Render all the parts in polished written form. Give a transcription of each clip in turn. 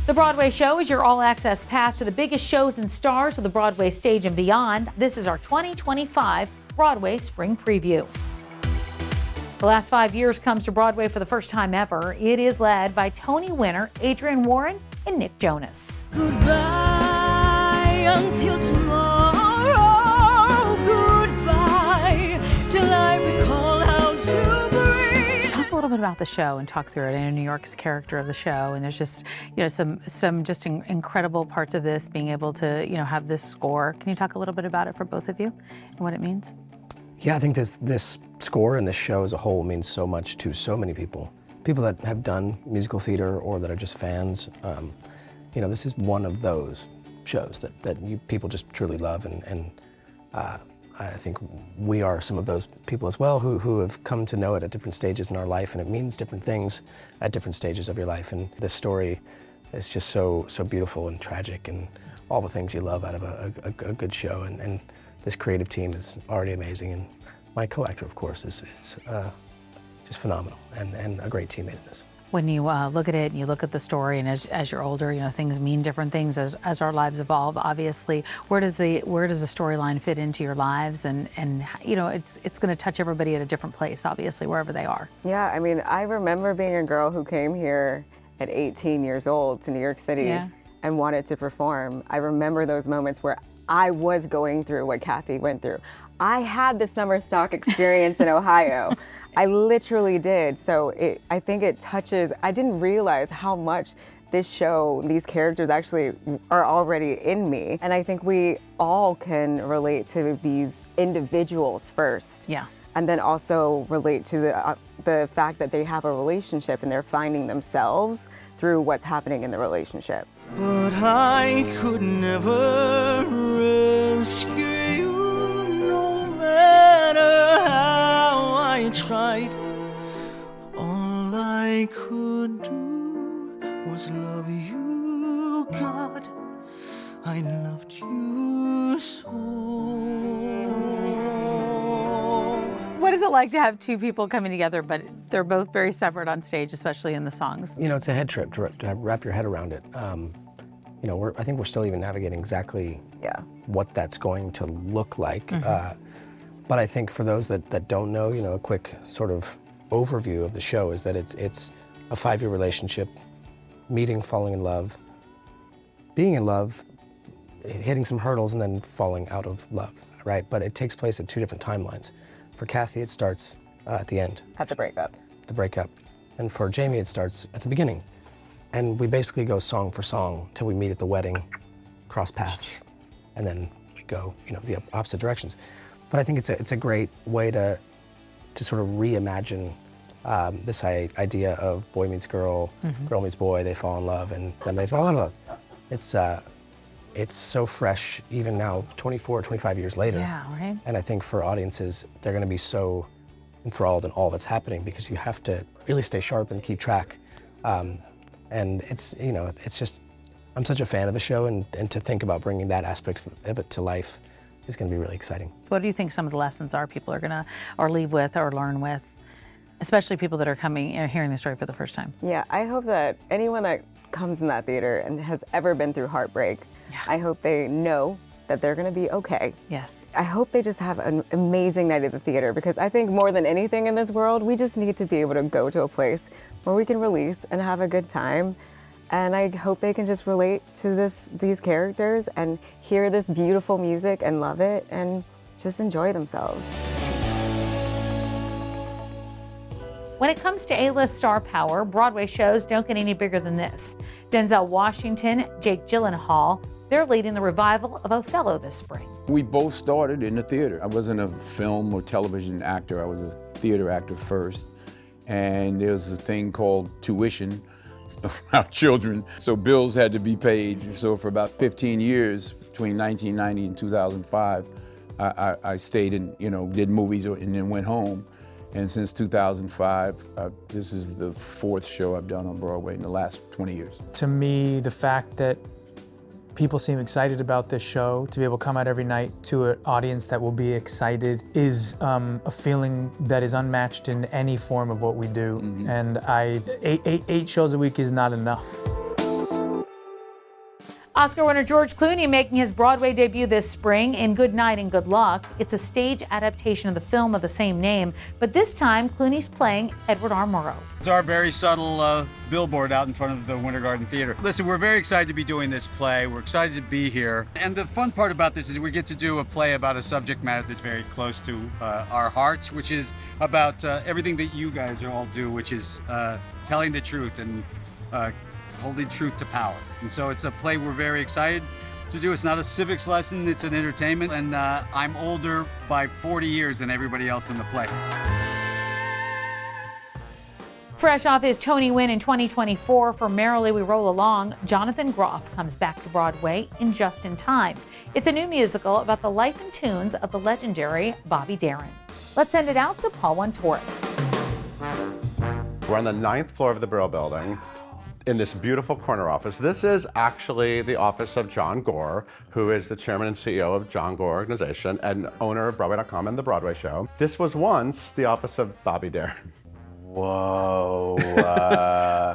The Broadway Show is your all-access pass to the biggest shows and stars of the Broadway stage and beyond. This is our 2025 Broadway Spring Preview. The last 5 years comes to Broadway for the first time ever. It is led by Tony winner Adrienne Warren and Nick Jonas. Goodbye until tomorrow. Goodbye till I recall how to breathe. Talk a little bit about the show and talk through it. I know New York's character of the show, and there's just some just incredible parts of this. Being able to have this score. Can you talk a little bit about it for both of you and what it means? Yeah, I think this score and this show as a whole means so much to so many people. People that have done musical theater or that are just fans. This is one of those shows that people just truly love, and I think we are some of those people as well who have come to know it at different stages in our life, and it means different things at different stages of your life. And this story is just so beautiful and tragic, and all the things you love out of a good show. And this creative team is already amazing, and my co-actor, of course, is just phenomenal and a great teammate in this. When you look at it and you look at the story, and as you're older, things mean different things as our lives evolve. Obviously, where does the storyline fit into your lives? And it's going to touch everybody at a different place, obviously, wherever they are. Yeah, I mean, I remember being a girl who came here at 18 years old to New York City and wanted to perform. I remember those moments where I was going through what Kathy went through. I had the summer stock experience in Ohio. I literally did. So I think it touches, I didn't realize how much this show, these characters actually are already in me. And I think we all can relate to these individuals first. Yeah. And then also relate to the fact that they have a relationship and they're finding themselves through what's happening in the relationship. But I could never rescue you, no matter how I tried. All I could do was love you, God. I loved you so. What is it like to have two people coming together, but they're both very separate on stage, especially in the songs? It's a head trip to wrap your head around it. I think we're still even navigating exactly what that's going to look like. Mm-hmm. But I think for those that don't know, a quick sort of overview of the show is that it's a 5-year relationship, meeting, falling in love, being in love, hitting some hurdles, and then falling out of love, right? But it takes place at 2 different timelines. For Kathy, it starts at the end. At the breakup. The breakup. And for Jamie, it starts at the beginning. And we basically go song for song till we meet at the wedding, cross paths, and then we go, the opposite directions. But I think it's a great way to sort of reimagine this idea of boy meets girl, girl meets boy, they fall in love, and then they fall out of love. It's so fresh, even now, 24, 25 years later. Yeah, right. And I think for audiences, they're going to be so enthralled in all that's happening because you have to really stay sharp and keep track. And it's just, I'm such a fan of the show, and to think about bringing that aspect of it to life is going to be really exciting. What do you think some of the lessons are people are going to leave with or learn with, especially people that are coming and hearing the story for the first time? Yeah, I hope that anyone that comes in that theater and has ever been through heartbreak, I hope they know that they're gonna be okay. Yes. I hope they just have an amazing night at the theater, because I think more than anything in this world, we just need to be able to go to a place where we can release and have a good time. And I hope they can just relate to these characters and hear this beautiful music and love it and just enjoy themselves. When it comes to A-list star power, Broadway shows don't get any bigger than this. Denzel Washington, Jake Gyllenhaal, they're leading the revival of Othello this spring. We both started in the theater. I wasn't a film or television actor. I was a theater actor first. And there was a thing called tuition of our children. So bills had to be paid. So for about 15 years, between 1990 and 2005, I stayed and did movies and then went home. And since 2005, this is the 4th show I've done on Broadway in the last 20 years. To me, the fact that people seem excited about this show, to be able to come out every night to an audience that will be excited is a feeling that is unmatched in any form of what we do. Mm-hmm. And eight shows a week is not enough. Oscar winner George Clooney making his Broadway debut this spring in Good Night and Good Luck. It's a stage adaptation of the film of the same name, but this time Clooney's playing Edward R. Murrow. It's our very subtle billboard out in front of the Winter Garden Theater. Listen, we're very excited to be doing this play. We're excited to be here. And the fun part about this is we get to do a play about a subject matter that's very close to our hearts, which is about everything that you guys all do, which is telling the truth and holding truth to power. And so it's a play we're very excited to do. It's not a civics lesson, it's an entertainment. And I'm older by 40 years than everybody else in the play. Fresh off his Tony win in 2024 for Merrily We Roll Along, Jonathan Groff comes back to Broadway in Just in Time. It's a new musical about the life and tunes of the legendary Bobby Darin. Let's send it out to Paul Wontorek. We're on the 9th floor of the Brill Building in this beautiful corner office. This is actually the office of John Gore, who is the chairman and CEO of John Gore Organization and owner of Broadway.com and the Broadway Show. This was once the office of Bobby Darin. Whoa.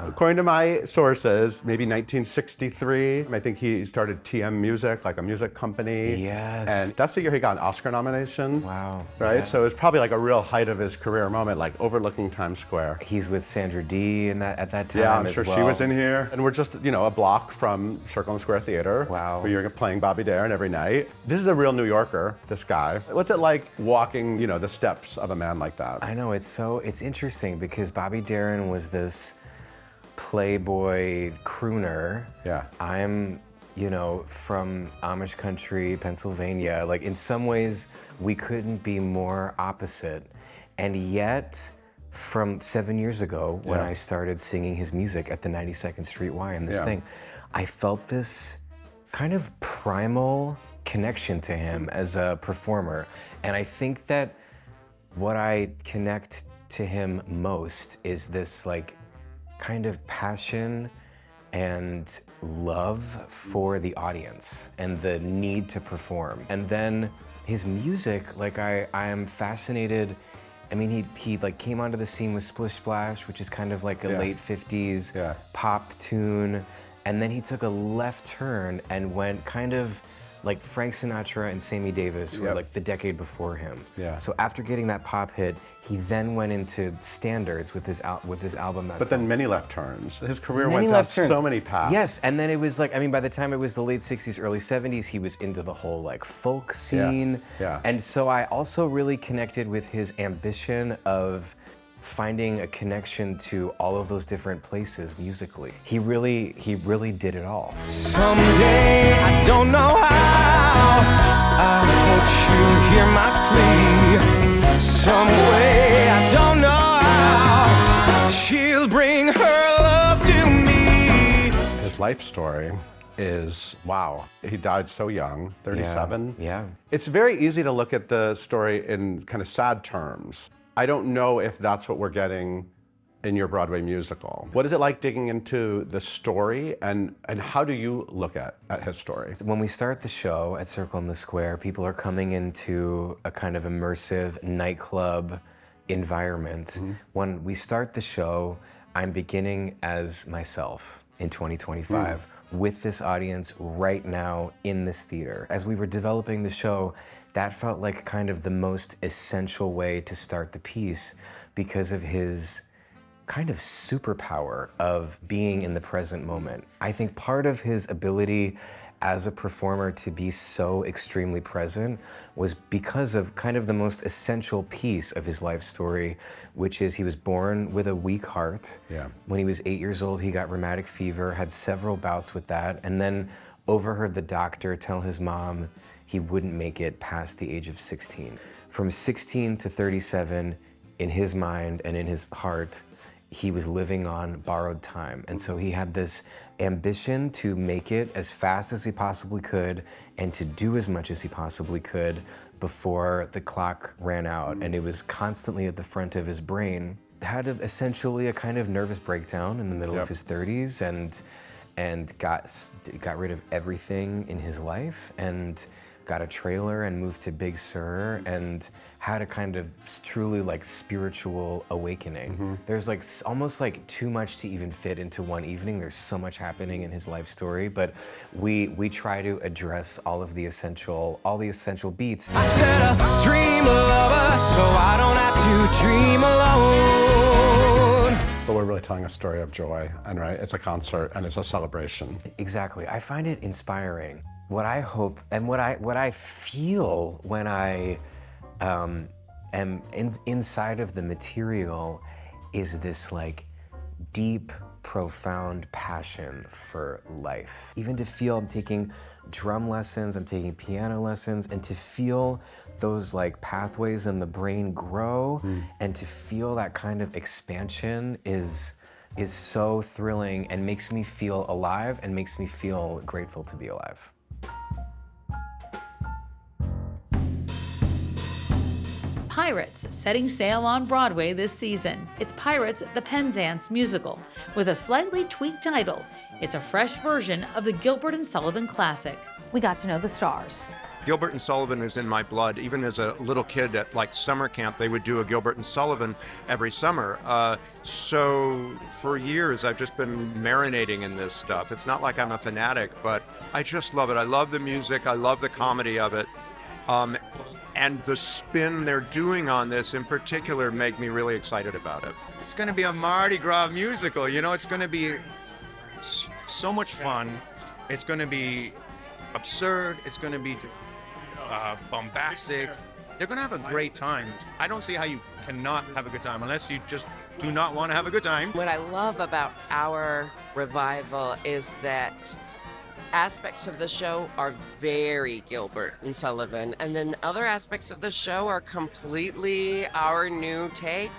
According to my sources, maybe 1963. I think he started TM Music, like a music company. Yes. And that's the year he got an Oscar nomination. Wow. Right? Yeah. So it was probably like a real height of his career moment, like overlooking Times Square. He's with Sandra Dee at that time. Yeah, I'm as sure well. she was in here. And we're just, a block from Circle and Square Theater. Wow. Where you're playing Bobby Darin every night. This is a real New Yorker, this guy. What's it like walking, the steps of a man like that? I know, it's interesting because Bobby Darin was this playboy crooner. Yeah. I'm, from Amish country, Pennsylvania. Like, in some ways, we couldn't be more opposite. And yet, from 7 years ago, when I started singing his music at the 92nd Street Y and this thing, I felt this kind of primal connection to him as a performer. And I think that what I connect to him most is this kind of passion and love for the audience and the need to perform. And then his music, I am fascinated. I mean, he came onto the scene with Splish Splash, which is kind of like a late 50s pop tune. And then he took a left turn and went kind of like Frank Sinatra and Sammy Davis were the decade before him. Yeah. So after getting that pop hit, he then went into standards with his album. But then many left turns. His career went down so many paths. Yes, and then it was by the time it was the late 60s, early 70s, he was into the whole folk scene. Yeah. And so I also really connected with his ambition of finding a connection to all of those different places musically. He really did it all. Someday, I don't know how, I hope she'll hear my plea. Some way, I don't know how, she'll bring her love to me. His life story is, wow. He died so young, 37. Yeah. It's very easy to look at the story in kind of sad terms. I don't know if that's what we're getting in your Broadway musical. What is it like digging into the story, and how do you look at his story? When we start the show at Circle in the Square, people are coming into a kind of immersive nightclub environment. When we start the show, I'm beginning as myself in 2025 with this audience right now in this theater. As we were developing the show, that felt like kind of the most essential way to start the piece because of his kind of superpower of being in the present moment. I think part of his ability as a performer to be so extremely present was because of kind of the most essential piece of his life story, which is he was born with a weak heart. Yeah. When he was 8 years old, he got rheumatic fever, had several bouts with that, and then overheard the doctor tell his mom he wouldn't make it past the age of 16. From 16 to 37, in his mind and in his heart, he was living on borrowed time. And so he had this ambition to make it as fast as he possibly could and to do as much as he possibly could before the clock ran out. And it was constantly at the front of his brain. Had essentially a kind of nervous breakdown in the middle of his 30s and got rid of everything in his life. And got a trailer and moved to Big Sur and had a kind of truly like spiritual awakening. There's like almost like too much to even fit into one evening. There's so much happening in his life story, but we try to address all the essential beats. I said a dream of us, so I don't have to dream alone. But we're really telling a story of joy, and right, it's a concert and it's a celebration. Exactly. I find it inspiring. What I hope and what I feel when I am inside of the material is this like deep, profound passion for life. Even to feel I'm taking drum lessons, I'm taking piano lessons, and to feel those like pathways in the brain grow and to feel that kind of expansion is so thrilling and makes me feel alive and makes me feel grateful to be alive. Pirates setting sail on Broadway this season. It's Pirates, the Penzance Musical, with a slightly tweaked title. It's a fresh version of the Gilbert and Sullivan classic. We got to know the stars. Gilbert and Sullivan is in my blood. Even as a little kid at like summer camp, they would do a Gilbert and Sullivan every summer. So for years, I've just been marinating in this stuff. It's not like I'm a fanatic, but I just love it. I love the music. I love the comedy of it. And the spin they're doing on this in particular make me really excited about it. It's going to be a Mardi Gras musical. You know, it's going to be so much fun. It's going to be absurd. It's going to be bombastic. They're going to have a great time. I don't see how you cannot have a good time unless you just do not want to have a good time. What I love about our revival is that aspects of the show are very Gilbert and Sullivan, and then other aspects of the show are completely our new take.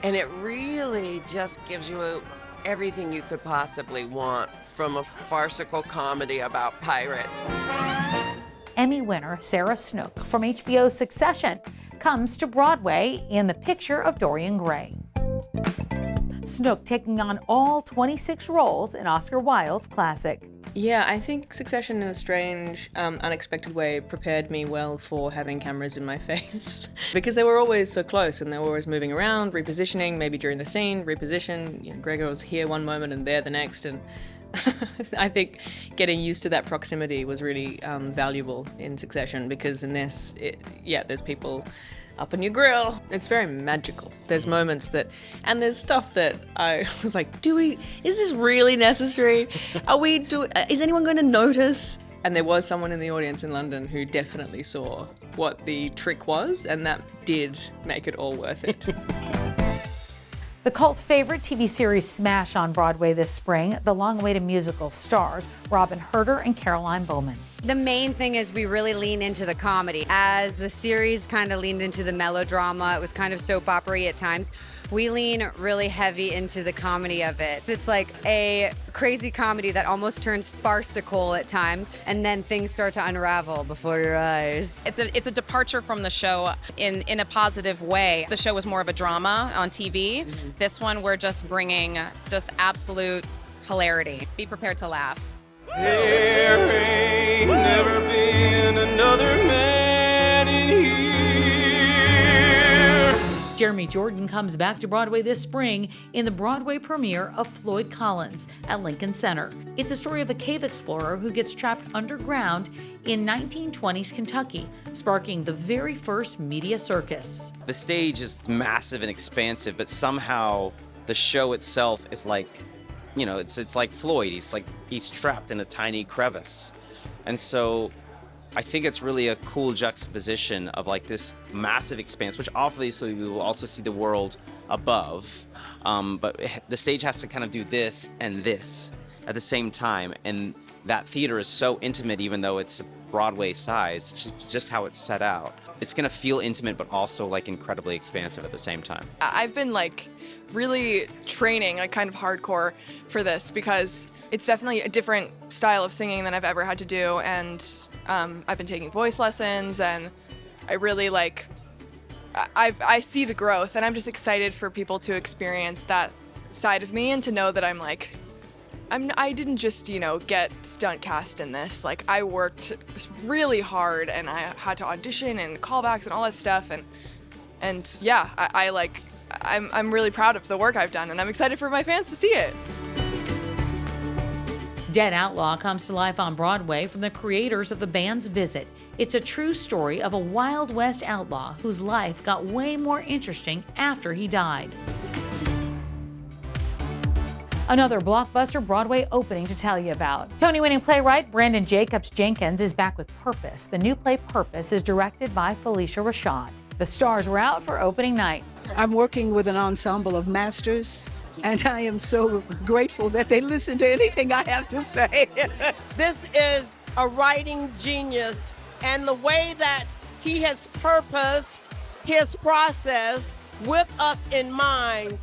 And it really just gives you everything you could possibly want from a farcical comedy about pirates. Emmy winner Sarah Snook from HBO's Succession comes to Broadway in The Picture of Dorian Gray. Snook taking on all 26 roles in Oscar Wilde's classic. Yeah, I think Succession in a strange, unexpected way prepared me well for having cameras in my face. Because they were always so close and they were always moving around, repositioning, maybe during the scene, reposition. You know, Gregor was here one moment and there the next. And I think getting used to that proximity was really valuable in Succession, because in this, there's people up in your grill. It's very magical. There's moments that, and there's stuff that I was like, is this really necessary? Is anyone going to notice? And there was someone in the audience in London who definitely saw what the trick was, and that did make it all worth it. The cult favorite TV series smash on Broadway this spring. The long-awaited musical stars Robin Herder and Caroline Bowman. The main thing is we really lean into the comedy. As the series kind of leaned into the melodrama, it was kind of soap opera-y at times. We lean really heavy into the comedy of it. It's like a crazy comedy that almost turns farcical at times, and then things start to unravel before your eyes. It's a departure from the show in a positive way. The show was more of a drama on TV. Mm-hmm. This one, we're just bringing just absolute hilarity. Be prepared to laugh. There ain't never been another man in here. Jeremy Jordan comes back to Broadway this spring in the Broadway premiere of Floyd Collins at Lincoln Center. It's a story of a cave explorer who gets trapped underground in 1920s Kentucky, sparking the very first media circus. The stage is massive and expansive, but somehow the show itself is like, you know, it's like Floyd. He's trapped in a tiny crevice. And so I think it's really a cool juxtaposition of like this massive expanse, which obviously we will also see the world above. But the stage has to kind of do this and this at the same time. And that theater is so intimate, even though it's Broadway size. It's just how it's set out. It's gonna feel intimate, but also like incredibly expansive at the same time. I've been like really training, like kind of hardcore for this, because it's definitely a different style of singing than I've ever had to do. And I've been taking voice lessons, and I really like, I see the growth, and I'm just excited for people to experience that side of me and to know that I'm like I didn't just, get stunt cast in this. Like, I worked really hard, and I had to audition and callbacks and all that stuff, and yeah, I'm really proud of the work I've done, and I'm excited for my fans to see it. Dead Outlaw comes to life on Broadway from the creators of the band's Visit. It's a true story of a Wild West outlaw whose life got way more interesting after he died. Another blockbuster Broadway opening to tell you about. Tony-winning playwright Brandon Jacobs Jenkins is back with Purpose. The new play Purpose is directed by Felicia Rashad. The stars were out for opening night. I'm working with an ensemble of masters, and I am so grateful that they listen to anything I have to say. This is a writing genius, and the way that he has purposed his process with us in mind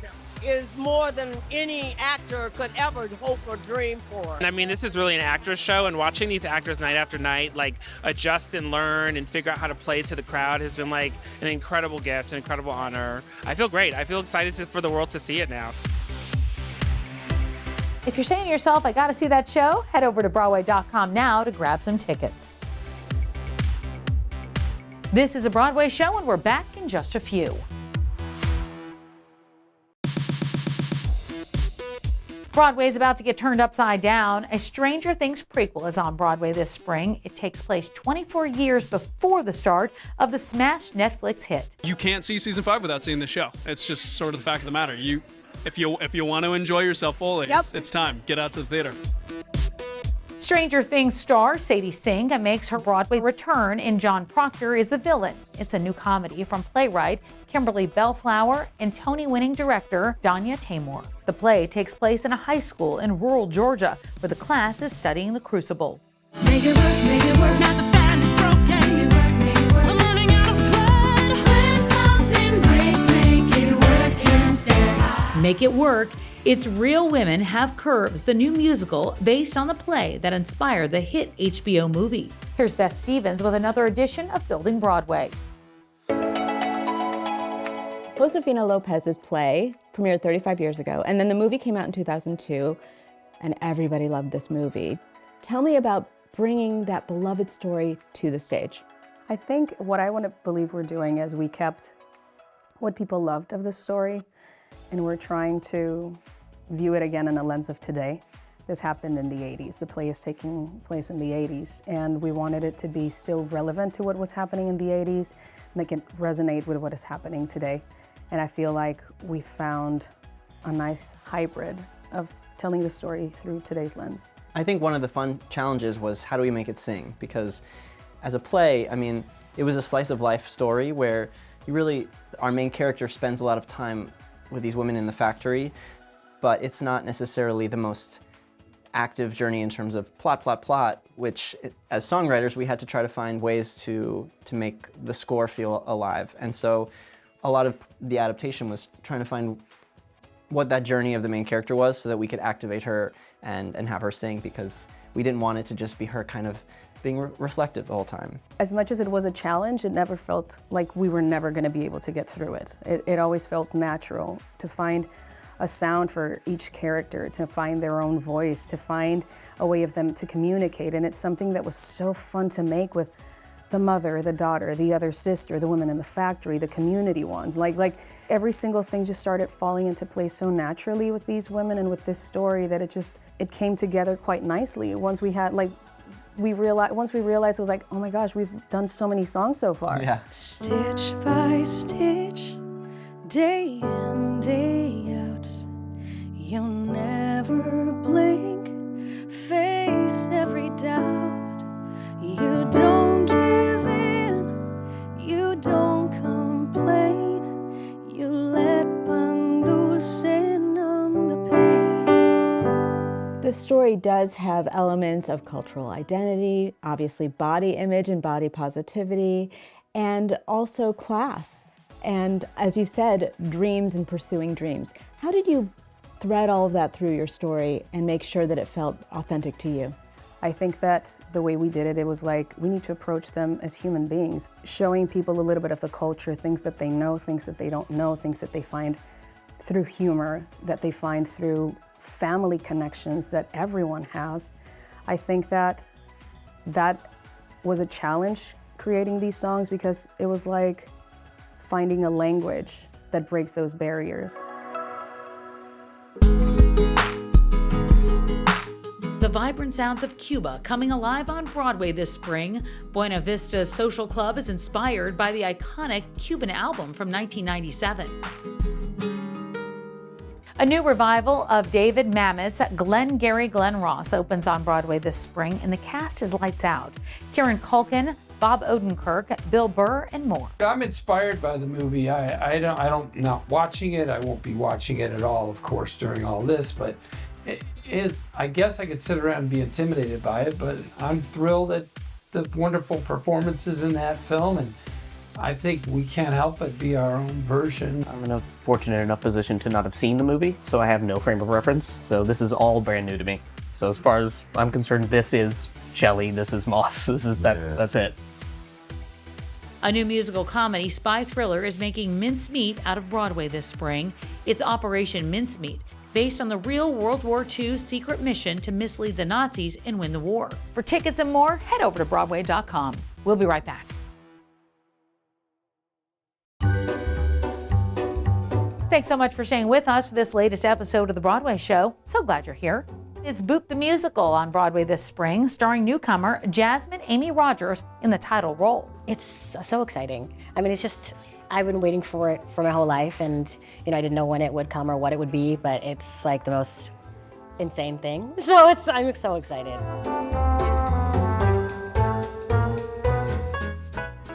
is more than any actor could ever hope or dream for. I mean, this is really an actor's show, and watching these actors night after night, like, adjust and learn and figure out how to play to the crowd has been like an incredible gift, an incredible honor. I feel great. I feel excited for the world to see it now. If you're saying to yourself, I gotta see that show, head over to Broadway.com now to grab some tickets. This is a Broadway show, and we're back in just a few. Broadway is about to get turned upside down. A Stranger Things prequel is on Broadway this spring. It takes place 24 years before the start of the smash Netflix hit. You can't see season 5 without seeing the show. It's just sort of the fact of the matter. If you want to enjoy yourself fully, it's time. Get out to the theater. Stranger Things star Sadie Singh makes her Broadway return in John Proctor is the Villain. It's a new comedy from playwright Kimberly Bellflower and Tony-winning director Danya Taymor. The play takes place in a high school in rural Georgia where the class is studying the Crucible. Make it work, now the fan is broken. Make it work. I'm running out of sweat. When something breaks, make it work instead. Make It Work. It's Real Women Have Curves, the new musical based on the play that inspired the hit HBO movie. Here's Beth Stevens with another edition of Building Broadway. Josefina Lopez's play premiered 35 years ago, and then the movie came out in 2002, and everybody loved this movie. Tell me about bringing that beloved story to the stage. I think what I want to believe we're doing is we kept what people loved of this story, and we're trying to view it again in a lens of today. This happened in the 80s. The play is taking place in the 80s, and we wanted it to be still relevant to what was happening in the 80s, make it resonate with what is happening today. And I feel like we found a nice hybrid of telling the story through today's lens. I think one of the fun challenges was how do we make it sing? Because as a play, I mean, it was a slice of life story where our main character spends a lot of time with these women in the factory, but it's not necessarily the most active journey in terms of plot, which as songwriters, we had to try to find ways to make the score feel alive. And so a lot of the adaptation was trying to find what that journey of the main character was so that we could activate her and have her sing, because we didn't want it to just be her kind of being reflective the whole time. As much as it was a challenge, it never felt like we were never going to be able to get through it. It always felt natural to find a sound for each character, to find their own voice, to find a way of them to communicate. And it's something that was so fun to make with the mother, the daughter, the other sister, the women in the factory, the community ones. Like every single thing just started falling into place so naturally with these women and with this story that it came together quite nicely. Once we realized it was like, oh my gosh, we've done so many songs so far. Yeah. Stitch by stitch, day in, day out, you'll never blink, face every doubt. You don't give in, you don't complain, you let Bandulce numb the pain. The story does have elements of cultural identity, obviously body image and body positivity, and also class. And as you said, dreams and pursuing dreams. How did you thread all of that through your story and make sure that it felt authentic to you? I think that the way we did it, it was like we need to approach them as human beings, showing people a little bit of the culture, things that they know, things that they don't know, things that they find through humor, that they find through family connections that everyone has. I think that was a challenge creating these songs because it was like finding a language that breaks those barriers. The vibrant sounds of Cuba coming alive on Broadway this spring. Buena Vista's Social Club is inspired by the iconic Cuban album from 1997. A new revival of David Mamet's Glengarry Glen Ross opens on Broadway this spring, and the cast is lights out. Kieran Culkin, Bob Odenkirk, Bill Burr, and more. I'm inspired by the movie. I don't not watching it. I won't be watching it at all, of course, during all this, but it is, I guess I could sit around and be intimidated by it, but I'm thrilled at the wonderful performances in that film, and I think we can't help but be our own version. I'm in a fortunate enough position to not have seen the movie, so I have no frame of reference. So this is all brand new to me. So as far as I'm concerned, this is Shelley, this is Moss, this is that's it. A new musical comedy spy thriller is making mincemeat out of Broadway this spring. It's Operation Mincemeat, based on the real World War II secret mission to mislead the Nazis and win the war. For tickets and more, head over to Broadway.com. We'll be right back. Thanks so much for staying with us for this latest episode of The Broadway Show. So glad you're here. It's Boop the Musical on Broadway this spring, starring newcomer Jasmine Amy Rogers in the title role. It's so exciting. I mean, it's just, I've been waiting for it for my whole life, and I didn't know when it would come or what it would be, but it's like the most insane thing. So I'm so excited.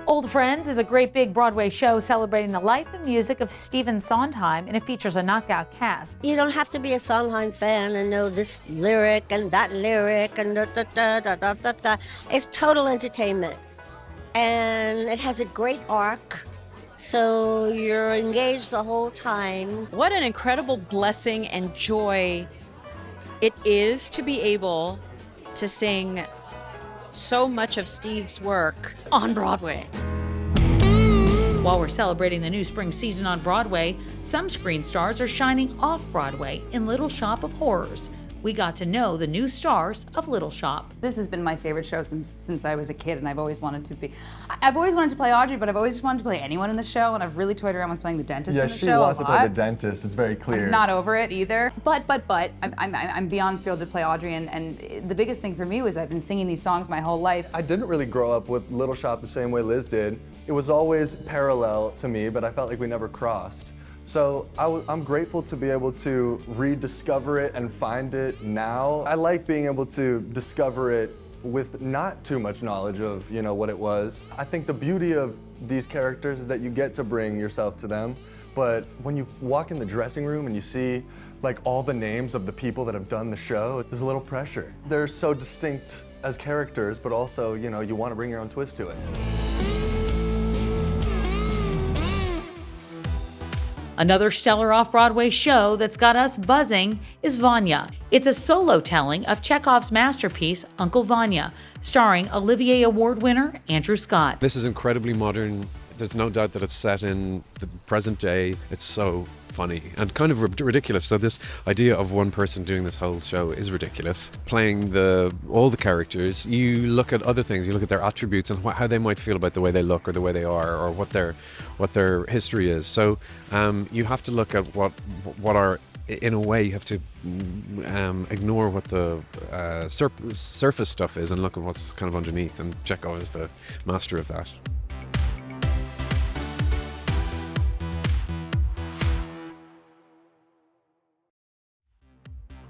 Old Friends is a great big Broadway show celebrating the life and music of Stephen Sondheim, and it features a knockout cast. You don't have to be a Sondheim fan and know this lyric and that lyric and da-da-da-da-da-da-da. It's total entertainment, and it has a great arc, so you're engaged the whole time. What an incredible blessing and joy it is to be able to sing so much of Steve's work on Broadway. While we're celebrating the new spring season on Broadway, some screen stars are shining off-Broadway in Little Shop of Horrors. We got to know the new stars of Little Shop. This has been my favorite show since I was a kid, and I've always wanted to play Audrey, but I've always just wanted to play anyone in the show, and I've really toyed around with playing the dentist in the show. Yeah, she wants to play the dentist, it's very clear. I'm not over it either, but I'm beyond thrilled to play Audrey, and the biggest thing for me was I've been singing these songs my whole life. I didn't really grow up with Little Shop the same way Liz did. It was always parallel to me, but I felt like we never crossed. So I'm grateful to be able to rediscover it and find it now. I like being able to discover it with not too much knowledge of what it was. I think the beauty of these characters is that you get to bring yourself to them, but when you walk in the dressing room and you see like all the names of the people that have done the show, there's a little pressure. They're so distinct as characters, but also you want to bring your own twist to it. Another stellar off-Broadway show that's got us buzzing is Vanya. It's a solo telling of Chekhov's masterpiece, Uncle Vanya, starring Olivier Award winner Andrew Scott. This is incredibly modern. There's no doubt that it's set in the present day. It's so funny and kind of ridiculous. So this idea of one person doing this whole show is ridiculous. Playing all the characters, you look at other things. You look at their attributes and how they might feel about the way they look or the way they are or what their history is. So you have to look at what are, in a way, you have to ignore what the surface stuff is and look at what's kind of underneath. And Chekhov is the master of that.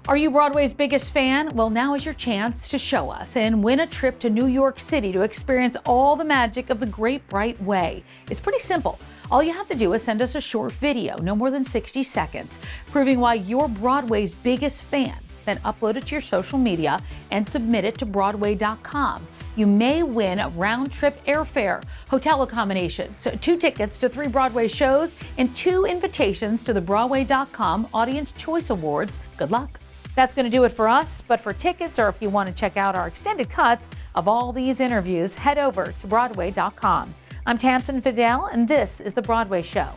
Are you Broadway's biggest fan? Well, now is your chance to show us and win a trip to New York City to experience all the magic of the Great Bright Way. It's pretty simple. All you have to do is send us a short video, no more than 60 seconds, proving why you're Broadway's biggest fan. Then upload it to your social media and submit it to Broadway.com. You may win a round-trip airfare, hotel accommodations, 2 tickets to 3 Broadway shows, and 2 invitations to the Broadway.com Audience Choice Awards. Good luck. That's going to do it for us, but for tickets or if you want to check out our extended cuts of all these interviews, head over to Broadway.com. I'm Tamsen Fadal, and this is The Broadway Show.